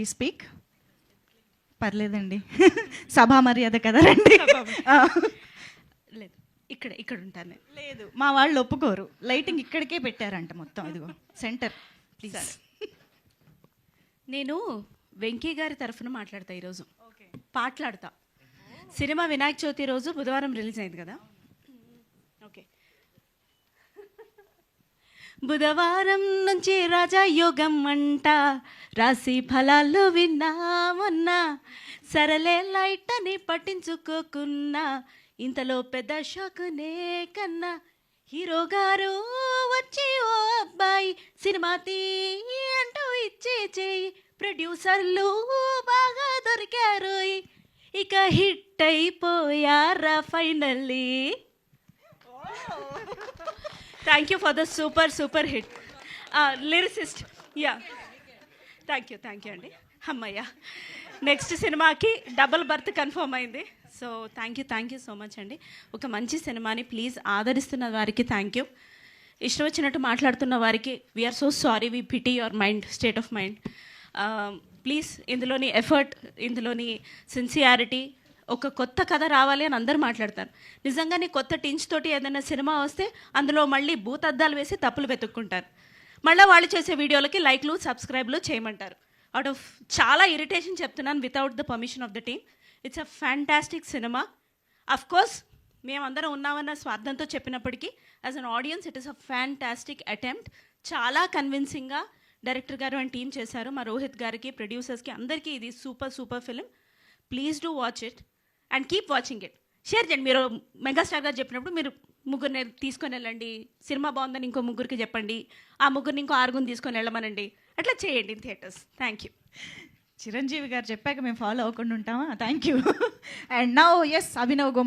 He speak పర్లేదండి. సభా మర్యాద కదా రండి. లేదు, ఇక్కడ ఉంటాను నేను. లేదు, మా వాళ్ళు ఒప్పుకోరు. లైటింగ్ ఇక్కడికే పెట్టారంట మొత్తం. ఇదిగో సెంటర్ ప్లీజ్. నేను వెంకీ గారి తరఫున మాట్లాడతా ఈరోజు. పాటలాడతా. సినిమా వినాయక చవితి రోజు బుధవారం రిలీజ్ అయింది కదా. ఓకే. బుధవారం నుంచి రాజయోగం అంట, రాశి ఫలాలు విన్నామన్నా, సరలే లైట్ అని పట్టించుకోకున్నా, ఇంతలో పెద్ద షాకునే కన్నా, హీరో గారు వచ్చి ఓ అబ్బాయి సినిమా తీ అంటూ ఇచ్చే చేయి, ప్రొడ్యూసర్లు బాగా దొరికారు, ఇక హిట్ అయిపోయారా finally. Thank you for the super hit. Lyricist. Yeah, thank you అండి. అమ్మయ్య, నెక్స్ట్ సినిమాకి డబుల్ బర్త్ కన్ఫర్మ్ అయింది. So thank you so much అండి. ఒక మంచి సినిమాని ప్లీజ్ ఆదరిస్తున్న వారికి థ్యాంక్ యూ. ఇష్టం వచ్చినట్టు మాట్లాడుతున్న వారికి we are so sorry, we pity your mind, state of mind. Please ఇందులోని ఎఫర్ట్, ఇందులోని సిన్సియారిటీ, ఒక కొత్త కథ రావాలి అని అందరూ మాట్లాడతారు. నిజంగానే కొత్త టించ్ తోటి ఏదైనా సినిమా వస్తే అందులో మళ్ళీ భూతద్దాలు వేసి తప్పులు వెతుక్కుంటారు. మళ్ళీ వాళ్ళు చేసే వీడియోలకి లైక్లు సబ్స్క్రైబ్లు చేయమంటారు. అవుట్ ఆఫ్ చాలా ఇరిటేషన్ చెప్తున్నాను, without the permission of the team. It's a fantastic cinema. Of course మేమందరం ఉన్నామన్న స్వార్థంతో చెప్పినప్పటికీ as an audience it is a fantastic attempt. చాలా కన్విన్సింగ్గా డైరెక్టర్ గారు అండ్ టీమ్ చేశారు. మా రోహిత్ గారికి, ప్రొడ్యూసర్స్కి, అందరికీ ఇది super film. Please do watch it and keep watching it. Share చేయండి. మీరు మెగాస్టార్ గారు చెప్పినప్పుడు మీరు ముగ్గురిని తీసుకొని వెళ్ళండి, సినిమా బాగుందని ఇంకో ముగ్గురికి చెప్పండి, ఆ ముగ్గురిని ఇంకో ఆరుగురిని తీసుకొని వెళ్ళమనండి. అట్లా చేయండి in theatres. Thank you. Chiranjeevi గారు చెప్పాక మేము ఫాలో అవ్వకుండా ఉంటామా? Thank you. And now yes, Abhinav